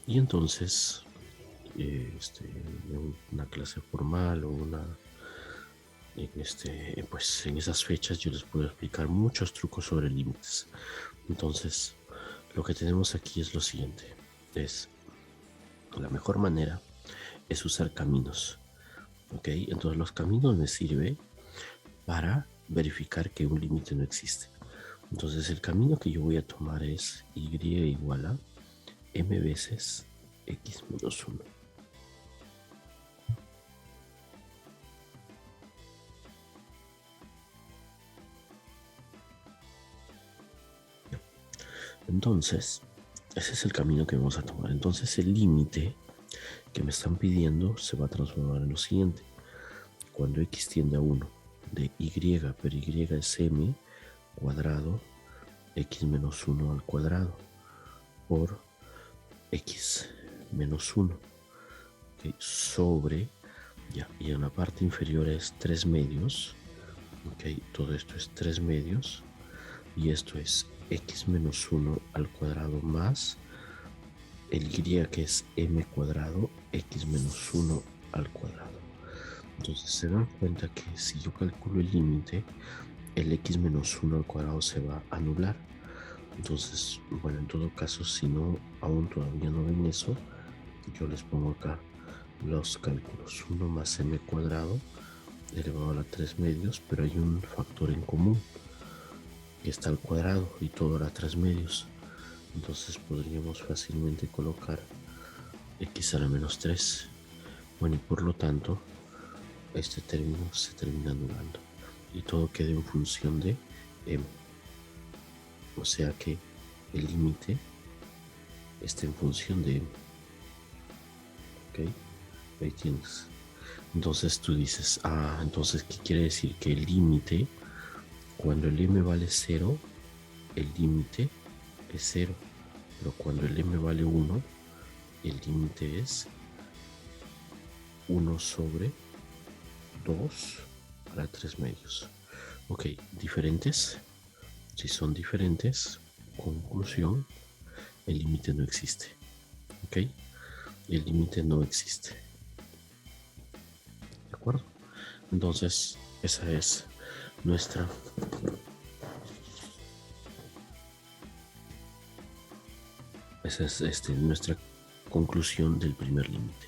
y entonces una clase formal o pues en esas fechas yo les puedo explicar muchos trucos sobre límites. Entonces, lo que tenemos aquí es lo siguiente, es la mejor manera es usar caminos, ¿ok? Entonces los caminos me sirven para verificar que un límite no existe. Entonces el camino que yo voy a tomar es y igual a m veces x menos 1. Entonces, ese es el camino que vamos a tomar. Entonces el límite que me están pidiendo se va a transformar en lo siguiente. Cuando x tiende a 1 de y, pero y es m cuadrado x menos 1 al cuadrado por x menos 1, ¿okay? Sobre, ya, y en la parte inferior es 3 medios, ¿okay? Todo esto es 3 medios y esto es x menos 1 al cuadrado más el y que es m cuadrado x menos 1 al cuadrado. Entonces se dan cuenta que si yo calculo el límite, el x menos 1 al cuadrado se va a anular. Entonces, bueno, en todo caso, si no, aún todavía no ven eso, yo les pongo acá los cálculos. 1 más m cuadrado elevado a la 3 medios, pero hay un factor en común que está al cuadrado y todo a la 3 medios. Entonces podríamos fácilmente colocar x a la menos 3. Bueno, y por lo tanto, este término se termina anulando y todo queda en función de m. O sea que el límite está en función de m. ¿Ok? Ahí tienes. Entonces tú dices, entonces, ¿qué quiere decir? Que el límite, cuando el m vale 0, el límite es 0. Pero cuando el m vale 1, el límite es 1 sobre 2 a la 3 medios. Ok, diferentes. Si son diferentes, conclusión, el límite no existe. Ok, el límite no existe. ¿De acuerdo? Entonces, esa es nuestra nuestra conclusión del primer límite.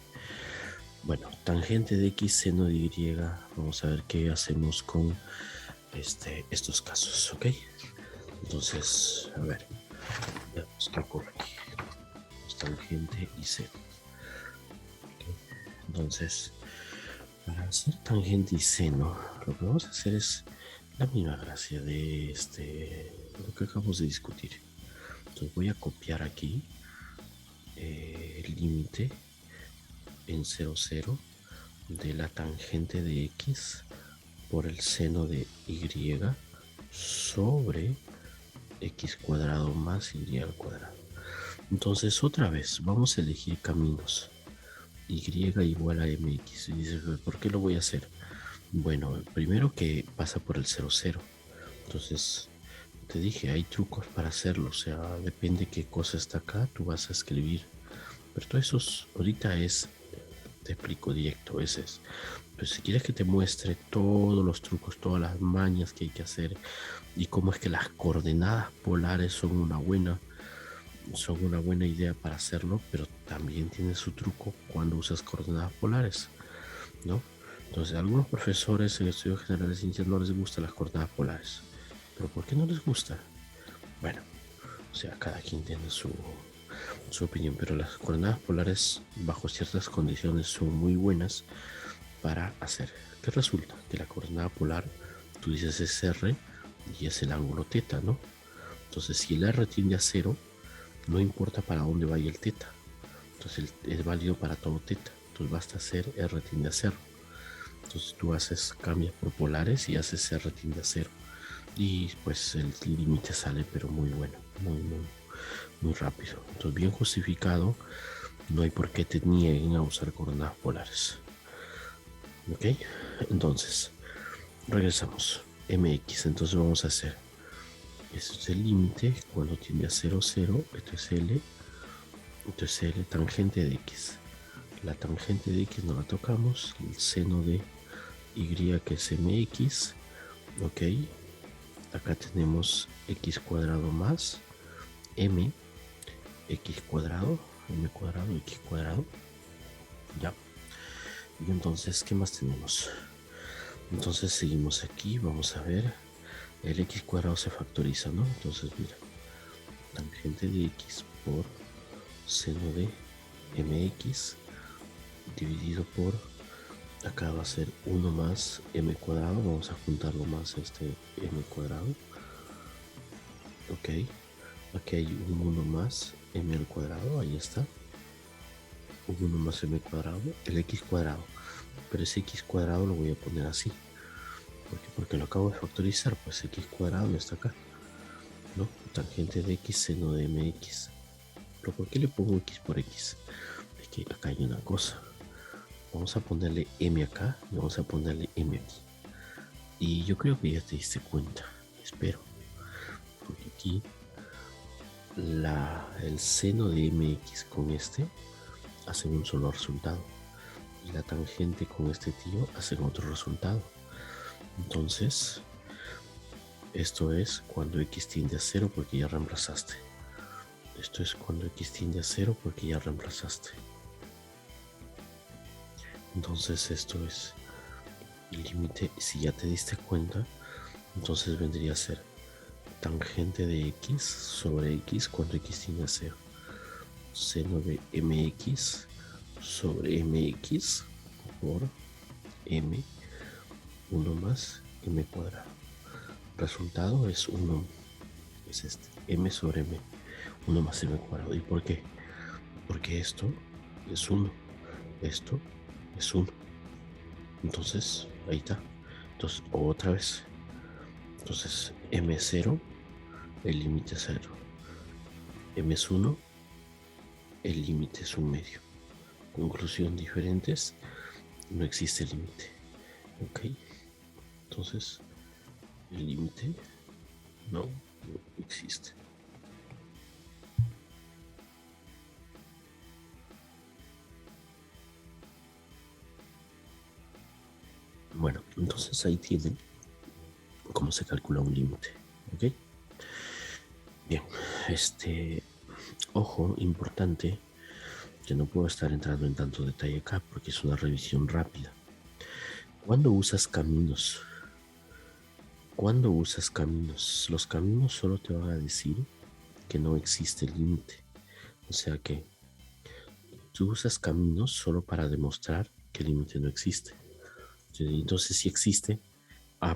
Bueno, tangente de x, seno de y. Vamos a ver qué hacemos con estos casos, ¿ok? Entonces, a ver, veamos qué ocurre aquí. Tangente y seno. ¿Okay? Entonces, para hacer tangente y seno, lo que vamos a hacer es la misma gracia de lo que acabamos de discutir. Entonces voy a copiar aquí el límite en 0, 0 de la tangente de x por el seno de y sobre x cuadrado más y al cuadrado. Entonces otra vez vamos a elegir caminos. Y igual a mx. Y dices, ¿por qué lo voy a hacer? Bueno, primero que pasa por el 0, 0. Entonces, te dije, hay trucos para hacerlo. O sea, depende qué cosa está acá, tú vas a escribir. Pero todo eso ahorita te explico directo, ese es. Pero si quieres que te muestre todos los trucos, todas las mañas que hay que hacer y cómo es que las coordenadas polares son una buena idea para hacerlo, pero también tiene su truco cuando usas coordenadas polares, ¿no? Entonces, a algunos profesores en estudios generales de ciencias no les gustan las coordenadas polares. ¿Pero por qué no les gusta? Bueno, o sea, cada quien tiene su opinión, pero las coordenadas polares bajo ciertas condiciones son muy buenas para hacer. ¿Qué resulta? Que la coordenada polar, tú dices es R y es el ángulo teta, ¿no? Entonces, si el R tiende a 0, no importa para dónde vaya el teta. Entonces, es válido para todo teta. Entonces, basta hacer R tiende a 0. Entonces, tú cambias por polares y haces R tiende a 0. Y pues el límite sale, pero muy bueno, muy rápido. Entonces, bien justificado, no hay por qué te nieguen a usar coordenadas polares. Ok, entonces regresamos. Mx, entonces vamos a hacer, este es el límite cuando tiende a 0, 0. Esto es L, tangente de x. La tangente de x no la tocamos. El seno de y que es mx. Ok, acá tenemos x cuadrado más m, x cuadrado, m cuadrado, x cuadrado. Ya. Y entonces, ¿qué más tenemos? Entonces seguimos aquí, vamos a ver. El x cuadrado se factoriza, ¿no? Entonces, mira, tangente de x por seno de mx dividido por, acá va a ser 1 más m cuadrado, vamos a juntarlo más a este m cuadrado. Ok, aquí hay un 1 más m al cuadrado, ahí está. Un 1 más m cuadrado, el x cuadrado. Pero ese x cuadrado lo voy a poner así. Porque lo acabo de factorizar, pues x cuadrado no está acá, ¿no? Tangente de x seno de mx. Pero ¿por qué le pongo x por x? Es que acá hay una cosa. Vamos a ponerle m acá y vamos a ponerle m aquí. Y yo creo que ya te diste cuenta, espero. Porque aquí el seno de mx con este hacen un solo resultado. Y la tangente con este tío hacen otro resultado. Entonces, esto es cuando x tiende a 0 porque ya reemplazaste. Esto es cuando x tiende a 0 porque ya reemplazaste. Entonces esto es el límite. Si ya te diste cuenta, entonces vendría a ser tangente de x sobre x cuando x tiende a 0. Seno de mx sobre mx por m, 1 más m cuadrado. Resultado es 1, es este, m sobre m, 1 más m cuadrado. ¿Y por qué? Porque esto es 1, esto es 1. Entonces, ahí está. Entonces, otra vez. Entonces, m0, el límite es 0. m es 1, el límite es 1 medio. Conclusión: diferentes, no existe límite. Ok. Entonces, el límite no existe. Bueno, entonces ahí tienen cómo se calcula un límite. Ok. Bien, ojo, importante, que no puedo estar entrando en tanto detalle acá porque es una revisión rápida. ¿Cuándo usas caminos? Cuando usas caminos, los caminos solo te van a decir que no existe límite. O sea que tú usas caminos solo para demostrar que el límite no existe. Entonces, si existe,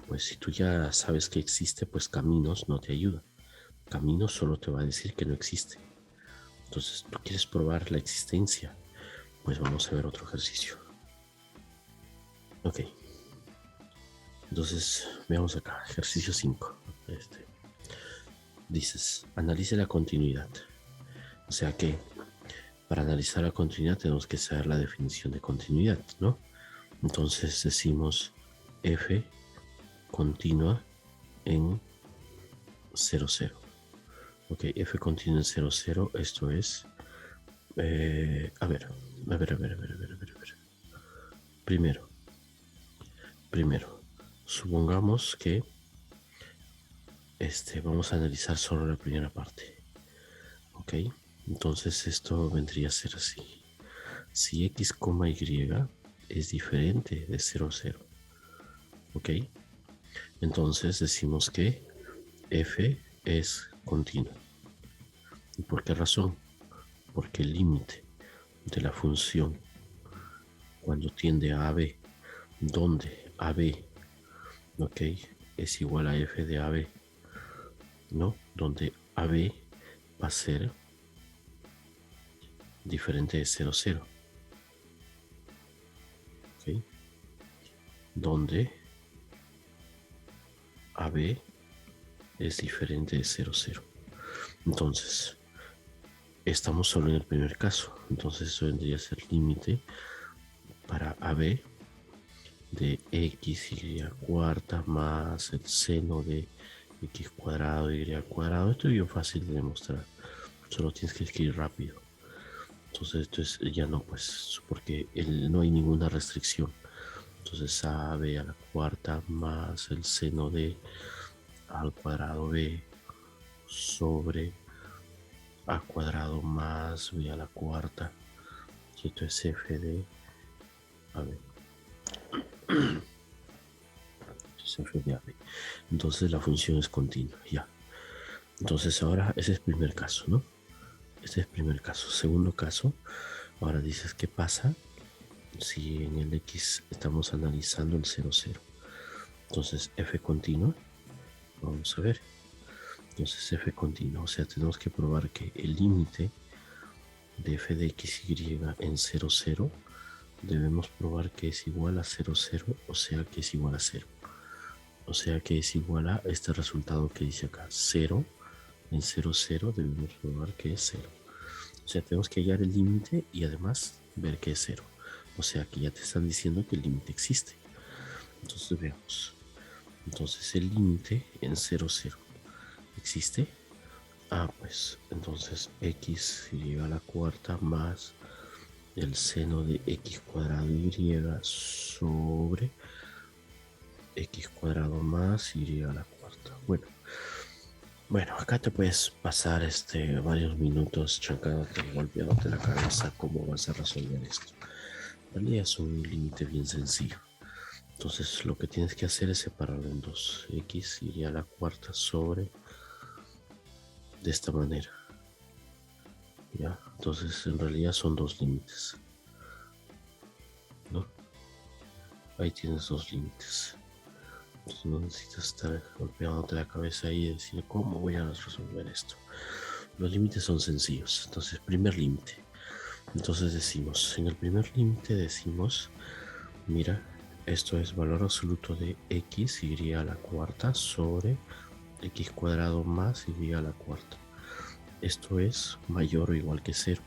pues si tú ya sabes que existe, pues caminos no te ayuda. Caminos solo te va a decir que no existe. Entonces, tú quieres probar la existencia, pues vamos a ver otro ejercicio. Ok. Entonces, veamos acá, ejercicio 5. Dices, analice la continuidad. O sea que para analizar la continuidad tenemos que saber la definición de continuidad, ¿no? Entonces decimos f continua en 0, 0. Ok, f continua en 0, 0, esto es... a ver. Primero, supongamos que vamos a analizar solo la primera parte. Ok, entonces esto vendría a ser así. Si x, y es diferente de 0, 0. Ok, entonces decimos que f es continua. ¿Y por qué razón? Porque el límite de la función cuando tiende a AB, donde AB, ok, es igual a f de AB, ¿no? Donde AB va a ser diferente de 0, 0. ¿Ok? Donde AB es diferente de 0, 0. Entonces, estamos solo en el primer caso. Entonces, eso vendría a ser límite para AB de x y cuarta más el seno de x cuadrado y cuadrado. Esto es bien fácil de demostrar. Solo tienes que escribir rápido. Entonces esto es ya no, pues, porque no hay ninguna restricción. Entonces a b a la cuarta más el seno de a al cuadrado b sobre a cuadrado más b a la cuarta. Y esto es f de a b. Esto es f de a b. Entonces la función es continua, ya. Entonces ahora ese es el primer caso, ¿no? Este es el primer caso. Segundo caso, ahora dices qué pasa si en el x estamos analizando el 0, 0. Entonces f continua, vamos a ver. Entonces f continua, o sea, tenemos que probar que el límite de f de xy en 0, 0 debemos probar que es igual a 0, 0, o sea que es igual a 0. O sea que es igual a este resultado que dice acá, 0 en 0, 0 debemos probar que es 0. O sea, tenemos que hallar el límite y además ver que es 0. O sea que ya te están diciendo que el límite existe. Entonces veamos. Entonces el límite en 0, 0 existe. Pues entonces x y a la cuarta más el seno de x cuadrado y sobre x cuadrado más y a la cuarta. Bueno, acá te puedes pasar varios minutos chancándote, golpeándote la cabeza cómo vas a resolver esto. En realidad es un límite bien sencillo. Entonces lo que tienes que hacer es separarlo en dos. X iría a la cuarta sobre de esta manera. ¿Ya? Entonces en realidad son dos límites, ¿no? Ahí tienes dos límites. Entonces no necesitas estar golpeándote la cabeza ahí y decir cómo voy a resolver esto. Los límites son sencillos. Entonces, primer límite. Entonces decimos, en el primer límite decimos, mira, esto es valor absoluto de x y a la cuarta sobre x cuadrado más y a la cuarta. Esto es mayor o igual que 0,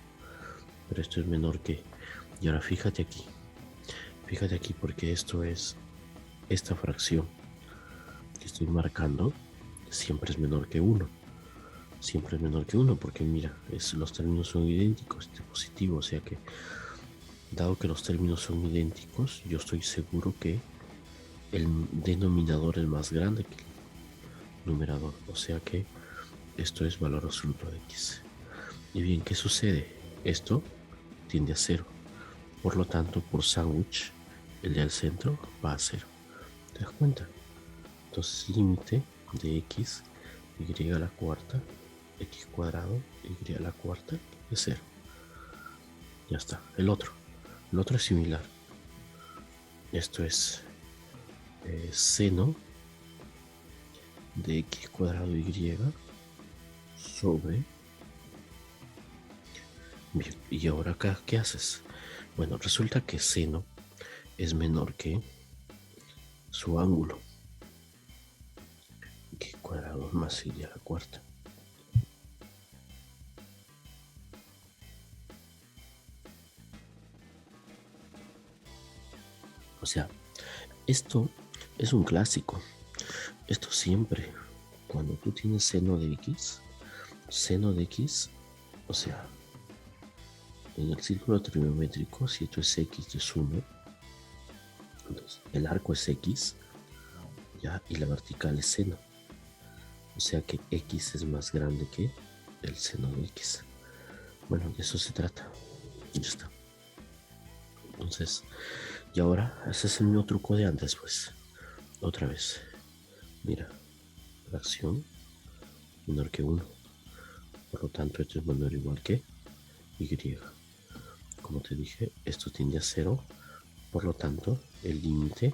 pero esto es menor que. Y ahora fíjate aquí porque esto es esta fracción que estoy marcando siempre es menor que 1. Siempre es menor que 1 porque mira, los términos son idénticos, este positivo, o sea que dado que los términos son idénticos, yo estoy seguro que el denominador es más grande que el numerador, o sea que esto es valor absoluto de x. Y bien, ¿qué sucede? Esto tiende a 0, por lo tanto, por sándwich, el del centro va a 0. ¿Te das cuenta? Entonces, límite de x, y a la cuarta, x cuadrado, y a la cuarta, es 0. Ya está. El otro es similar. Esto es seno de x cuadrado y sobre. Bien, y ahora acá, ¿qué haces? Bueno, resulta que seno es menor que su ángulo, x cuadrado más y a la cuarta. O sea, esto es un clásico. Esto siempre, cuando tú tienes seno de x, o sea, en el círculo trigonométrico, si esto es x es 1, entonces el arco es x, ya, y la vertical es seno. O sea que x es más grande que el seno de x. Bueno, de eso se trata. Ya está. Entonces, y ahora haces el mismo truco de antes, pues. Otra vez. Mira, fracción menor que 1. Por lo tanto, esto es menor o igual que y. Como te dije, esto tiende a 0. Por lo tanto, el límite.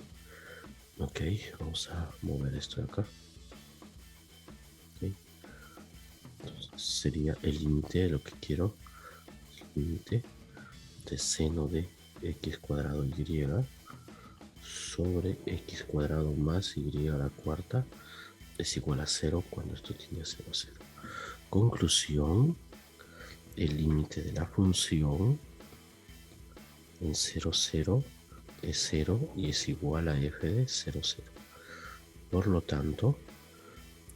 Ok, vamos a mover esto de acá. Okay. Entonces, sería el límite de lo que quiero. El límite de seno de x cuadrado y sobre x cuadrado más y a la cuarta es igual a 0 cuando esto tiende a 0, 0. Conclusión, el límite de la función en 0, 0 es 0 y es igual a f de 0, 0. Por lo tanto,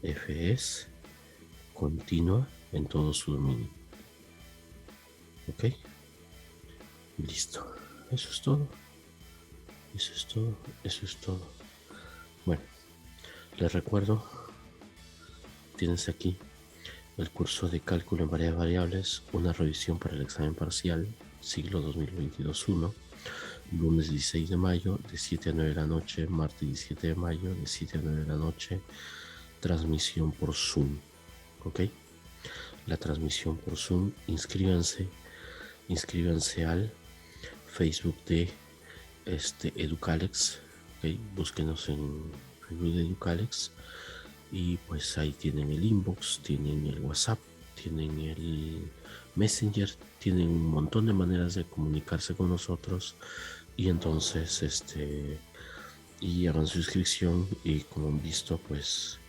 f es continua en todo su dominio. ¿Ok? Listo. Eso es todo. Eso es todo. Eso es todo. Bueno, les recuerdo, tienes aquí el curso de cálculo en varias variables, una revisión para el examen parcial, siglo 2022-1, lunes 16 de mayo de 7 a 9 de la noche, martes 17 de mayo de 7 a 9 de la noche, transmisión por Zoom. ¿Ok? La transmisión por Zoom, inscríbanse al Facebook de Educalex. ¿Okay? Búsquenos en Facebook de Educalex y pues ahí tienen el inbox, tienen el WhatsApp, tienen el Messenger, tienen un montón de maneras de comunicarse con nosotros y entonces y hagan su inscripción y como han visto pues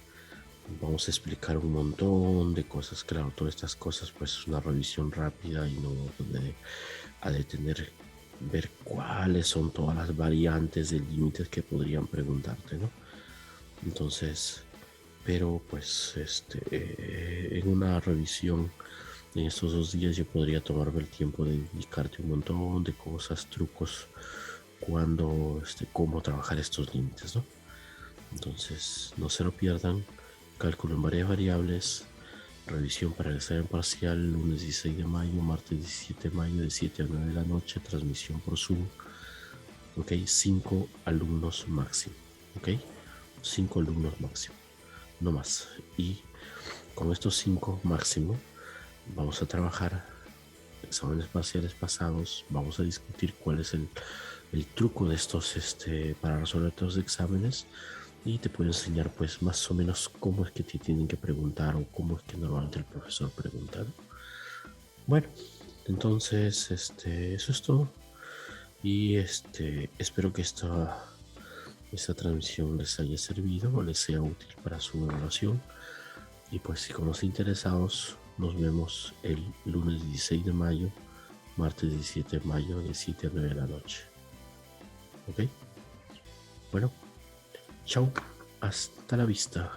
vamos a explicar un montón de cosas. Claro, todas estas cosas pues es una revisión rápida y no a detener ver cuáles son todas las variantes de límites que podrían preguntarte, ¿no? Entonces pero pues en una revisión en estos 2 días yo podría tomarme el tiempo de indicarte un montón de cosas, trucos, cuando, cómo trabajar estos límites, ¿no? Entonces, no se lo pierdan. Cálculo en varias variables, revisión para el examen parcial, lunes 16 de mayo, martes 17 de mayo, de 7 a 9 de la noche, transmisión por Zoom. Ok, 5 alumnos máximo. Ok, 5 alumnos máximo, no más. Y con estos 5 máximo, vamos a trabajar exámenes parciales pasados, vamos a discutir cuál es el truco de estos para resolver estos exámenes, y te puedo enseñar pues más o menos cómo es que te tienen que preguntar o cómo es que normalmente el profesor pregunta, ¿no? Bueno, entonces eso es todo, y espero que esta transmisión les haya servido o les sea útil para su evaluación. Y pues si con los interesados, nos vemos el lunes 16 de mayo, martes 17 de mayo, de 7 a 9 de la noche. ¿Ok? Bueno, chao, hasta la vista.